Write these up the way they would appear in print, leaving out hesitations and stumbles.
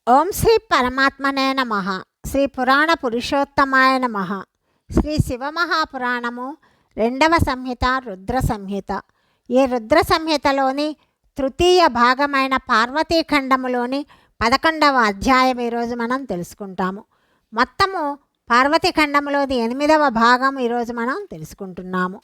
ఓం శ్రీ పరమాత్మనే నమః. శ్రీ పురాణ పురుషోత్తమాయ నమః. శ్రీ శివమహాపురాణము 2వ సంహిత రుద్ర సంహిత. ఈ రుద్ర సంహితలోని తృతీయ భాగమైన పార్వతీఖండములోని 11వ అధ్యాయం ఈరోజు మనం తెలుసుకుంటాము. మొత్తము పార్వతీఖండములోని 8వ భాగం ఈరోజు మనం తెలుసుకుంటున్నాము.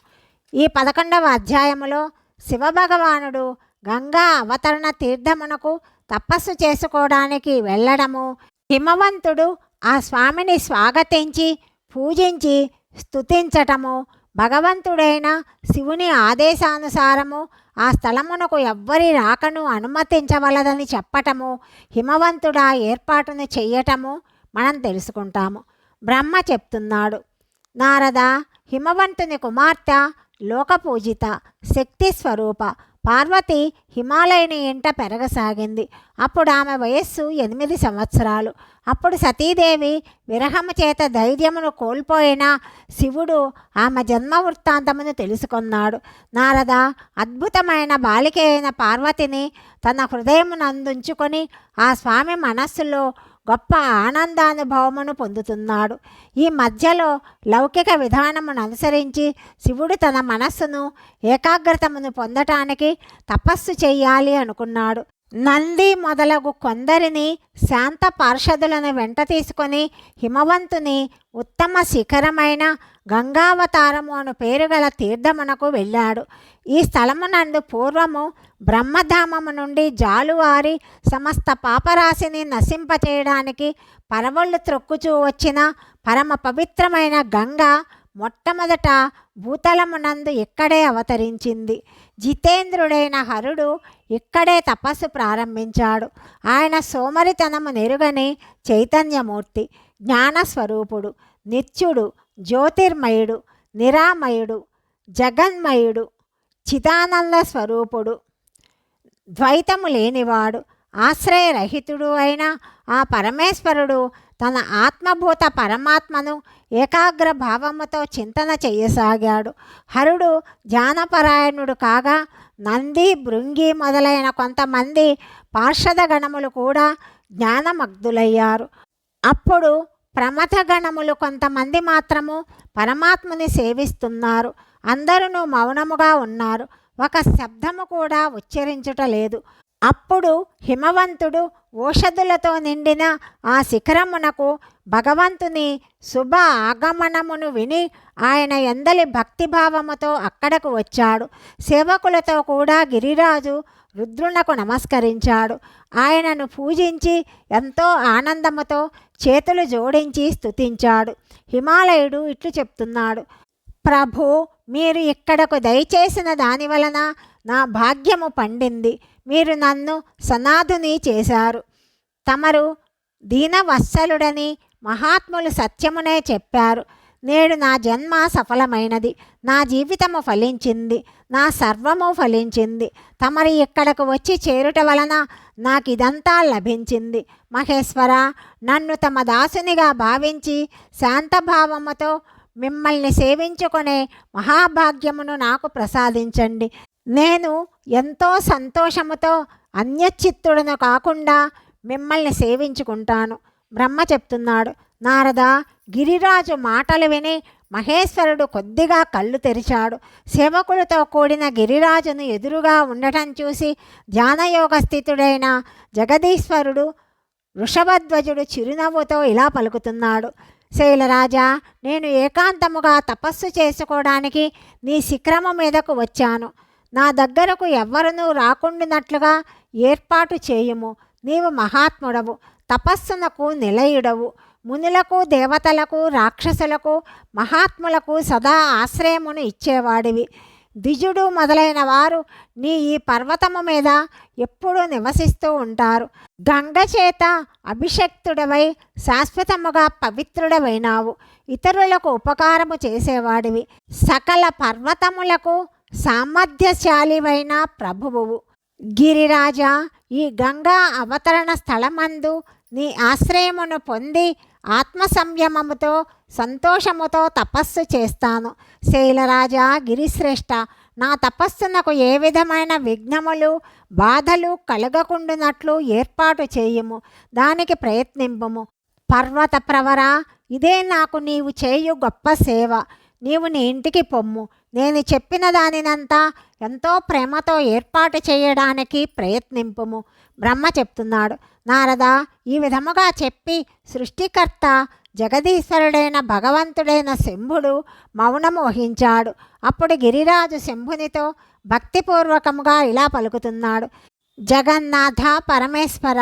ఈ 11వ అధ్యాయములో శివభగవానుడు గంగా అవతరణ తీర్థమునకు తపస్సు చేసుకోవడానికి వెళ్ళడము, హిమవంతుడు ఆ స్వామిని స్వాగతించి పూజించి స్తుతించటము, భగవంతుడైన శివుని ఆదేశానుసారము ఆ స్థలమునకు ఎవ్వరి రాకను అనుమతించవలదని చెప్పటము, హిమవంతుడు ఆ ఏర్పాటును చెయ్యటము మనం తెలుసుకుంటాము. బ్రహ్మ చెప్తున్నాడు, నారద, హిమవంతుని కుమార్తె లోకపూజిత శక్తి స్వరూప పార్వతి హిమాలయుని ఇంట పెరగసాగింది. అప్పుడు ఆమె వయస్సు 8 సంవత్సరాలు. అప్పుడు సతీదేవి విరహము చేత ధైర్యమును కోల్పోయిన శివుడు ఆమె జన్మ వృత్తాంతమును తెలుసుకున్నాడు. నారద, అద్భుతమైన బాలిక అయిన పార్వతిని తన హృదయమునందుంచుకొని ఆ స్వామి మనస్సులో గొప్ప ఆనందానుభవమును పొందుతున్నాడు. ఈ మధ్యలో లౌకిక విధానమును అనుసరించి శివుడు తన మనస్సును ఏకాగ్రతమును పొందటానికి తపస్సు చెయ్యాలి అనుకున్నాడు. నంది మొదలగు కొందరిని శాంత పార్షదులను వెంట తీసుకొని హిమవంతుని ఉత్తమ శిఖరమైన గంగావతారము అను పేరుగల తీర్థమునకు వెళ్ళాడు. ఈ స్థలమునందు పూర్వము బ్రహ్మధామము నుండి జాలువారి సమస్త పాపరాశిని నశింపచేయడానికి పరవళ్ళు త్రొక్కుచూ వచ్చిన పరమ పవిత్రమైన గంగ మొట్టమొదట భూతలమునందు ఇక్కడే అవతరించింది. జితేంద్రుడైన హరుడు ఇక్కడే తపస్సు ప్రారంభించాడు. ఆయన సోమరితనము నెరుగని చైతన్యమూర్తి, జ్ఞానస్వరూపుడు, నిత్యుడు, జ్యోతిర్మయుడు, నిరామయుడు, జగన్మయుడు, చిదానంద స్వరూపుడు, ద్వైతము లేనివాడు, ఆశ్రయరహితుడు అయిన ఆ పరమేశ్వరుడు తన ఆత్మభూత పరమాత్మను ఏకాగ్ర భావముతో చింతన చెయ్యసాగాడు. హరుడు ధ్యానపరాయణుడు కాగా నంది, భృంగి మొదలైన కొంతమంది పార్షద గణములు కూడా జ్ఞానమగ్ధులయ్యారు. అప్పుడు ప్రమథ గణములు కొంతమంది మాత్రము పరమాత్మని సేవిస్తున్నారు. అందరూ మౌనముగా ఉన్నారు. ఒక శబ్దము కూడా ఉచ్చరించుట లేదు. అప్పుడు హిమవంతుడు ఓషధులతో నిండిన ఆ శిఖరమునకు భగవంతుని శుభ ఆగమనమును విని ఆయన ఎందలి భక్తిభావముతో అక్కడకు వచ్చాడు. సేవకులతో కూడా గిరిరాజు రుద్రునకు నమస్కరించాడు. ఆయనను పూజించి ఎంతో ఆనందముతో చేతులు జోడించి స్తుతించాడు. హిమాలయుడు ఇట్లు చెప్తున్నాడు, ప్రభు, మీరు ఇక్కడకు దయచేసిన దాని వలన నా భాగ్యము పండింది. మీరు నన్ను సనాథుని చేశారు. తమరు దీనవత్సలుడని మహాత్ములు సత్యమునే చెప్పారు. నేడు నా జన్మ సఫలమైనది. నా జీవితము ఫలించింది. నా సర్వము ఫలించింది. తమరు ఇక్కడకు వచ్చి చేరుట వలన నాకు ఇదంతా లభించింది. మహేశ్వర, నన్ను తమ దాసునిగా భావించి శాంతభావముతో మిమ్మల్ని సేవించుకునే మహాభాగ్యమును నాకు ప్రసాదించండి. నేను ఎంతో సంతోషముతో అన్యచిత్తుడను కాకుండా మిమ్మల్ని సేవించుకుంటాను. బ్రహ్మ చెప్తున్నాడు, నారద, గిరిరాజు మాటలు విని మహేశ్వరుడు కొద్దిగా కళ్ళు తెరిచాడు. సేవకులతో కూడిన గిరిరాజును ఎదురుగా ఉండటం చూసి ధ్యానయోగ స్థితుడైన జగదీశ్వరుడు వృషభధ్వజుడు చిరునవ్వుతో ఇలా పలుకుతున్నాడు, శైలరాజా, నేను ఏకాంతముగా తపస్సు చేసుకోవడానికి నీ శిఖరము మీదకు వచ్చాను. నా దగ్గరకు ఎవ్వరునూ రాకుండానట్లుగా ఏర్పాటు చేయుము. నీవు మహాత్ముడవు, తపస్సునకు నిలయుడవు. మునులకు, దేవతలకు, రాక్షసులకు, మహాత్ములకు సదా ఆశ్రయమును ఇచ్చేవాడివి. ద్విజుడు మొదలైన వారు నీ ఈ పర్వతము మీద ఎప్పుడూ నివసిస్తూ ఉంటారు. గంగ చేత అభిషక్తుడవై శాశ్వతముగా పవిత్రుడవైనావు. ఇతరులకు ఉపకారము చేసేవాడివి. సకల పర్వతములకు సామర్థ్యశాలివైన ప్రభువువు. గిరిరాజా, ఈ గంగా అవతరణ స్థలమందు నీ ఆశ్రయమును పొంది ఆత్మ సంయమముతో సంతోషముతో తపస్సు చేస్తాను. శైలరాజా, గిరిశ్రేష్ఠ, నా తపస్సునకు ఏ విధమైన విఘ్నములు బాధలు కలగకుండునట్లు ఏర్పాటు చేయుము. దానికి ప్రయత్నింపుము. పర్వత ప్రవర, ఇదే నాకు నీవు చేయు గొప్ప సేవ. నీవు నీ ఇంటికి పొమ్ము. నేను చెప్పిన దానినంతా ఎంతో ప్రేమతో ఏర్పాటు చేయడానికి ప్రయత్నింపుము. బ్రహ్మ చెప్తున్నాడు, నారదా, ఈ విధముగా చెప్పి సృష్టికర్త జగదీశ్వరుడైన భగవంతుడైన శంభుడు మౌనము వహించాడు. అప్పుడు గిరిరాజు శంభునితో భక్తిపూర్వకముగా ఇలా పలుకుతున్నాడు. జగన్నాథ పరమేశ్వర,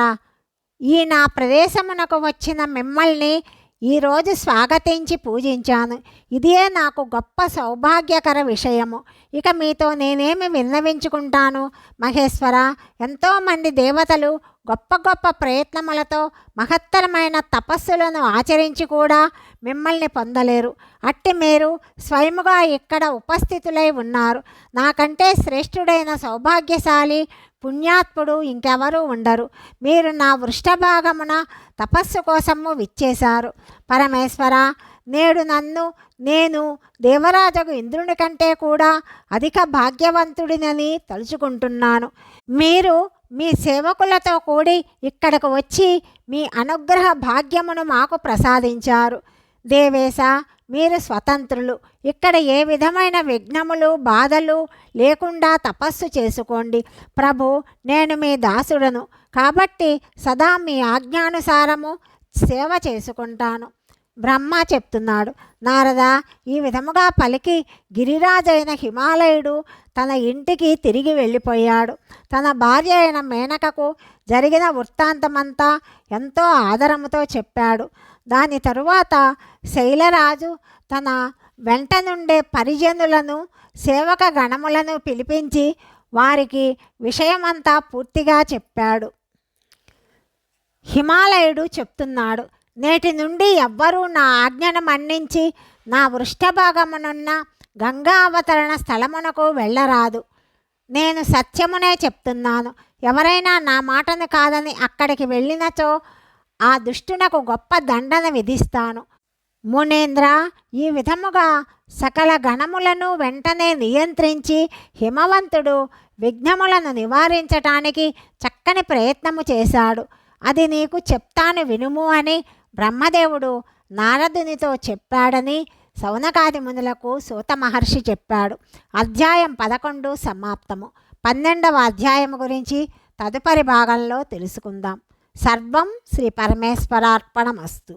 ఈ నా ప్రదేశమునకు వచ్చిన మిమ్మల్ని ఈరోజు స్వాగతించి పూజించాను. ఇదే నాకు గొప్ప సౌభాగ్యకర విషయము. ఇక మీతో నేనేమి విన్నవించుకుంటాను? మహేశ్వర, ఎంతోమంది దేవతలు గొప్ప గొప్ప ప్రయత్నములతో మహత్తరమైన తపస్సులను ఆచరించి కూడా మిమ్మల్ని పొందలేరు. అట్టి మీరు స్వయముగా ఇక్కడ ఉపస్థితులై ఉన్నారు. నాకంటే శ్రేష్ఠుడైన సౌభాగ్యశాలి పుణ్యాత్ముడు ఇంకెవరూ ఉండరు. మీరు నా వృష్ఠభాగమున తపస్సు కోసము విచ్చేశారు. పరమేశ్వర, నేడు నేను దేవరాజగు ఇంద్రుని కంటే కూడా అధిక భాగ్యవంతుడినని తలుచుకుంటున్నాను. మీరు మీ సేవకులతో కూడి ఇక్కడకు వచ్చి మీ అనుగ్రహ భాగ్యమును మాకు ప్రసాదించారు. దేవేశ, మీరు స్వతంత్రులు. ఇక్కడ ఏ విధమైన విఘ్నములు బాధలు లేకుండా తపస్సు చేసుకోండి. ప్రభు, నేను మీ దాసుడను కాబట్టి సదా మీ ఆజ్ఞానుసారము సేవ చేసుకుంటాను. బ్రహ్మ చెప్తున్నాడు, నారదా, ఈ విధముగా పలికి గిరిరాజైన హిమాలయుడు తన ఇంటికి తిరిగి వెళ్ళిపోయాడు. తన భార్య అయిన మేనకకు జరిగిన వృత్తాంతమంతా ఎంతో ఆదరముతో చెప్పాడు. దాని తరువాత శైలరాజు తన వెంట నుండే పరిజనులను సేవక గణములను పిలిపించి వారికి విషయమంతా పూర్తిగా చెప్పాడు. హిమాలయుడు చెప్తున్నాడు, నేటి నుండి ఎవ్వరూ నా ఆజ్ఞను మన్నించి నా వృష్ఠభాగమునున్న గంగా అవతరణ స్థలమునకు వెళ్ళరాదు. నేను సత్యమునే చెప్తున్నాను. ఎవరైనా నా మాటను కాదని అక్కడికి వెళ్ళినచో ఆ దుష్టునకు గొప్ప దండన విధిస్తాను. మునేంద్ర, ఈ విధముగా సకల గణములను వెంటనే నియంత్రించి హిమవంతుడు విఘ్నములను నివారించటానికి చక్కని ప్రయత్నము చేశాడు. అది నీకు చెప్తాను వినుము అని బ్రహ్మదేవుడు నారదునితో చెప్పాడని సౌనకాది మునులకు సూత మహర్షి చెప్పాడు. అధ్యాయం 11 సమాప్తము. 12వ అధ్యాయము గురించి తదుపరి భాగంలో తెలుసుకుందాం. సర్వం శ్రీ పరమేశ్వరార్పణమస్తు.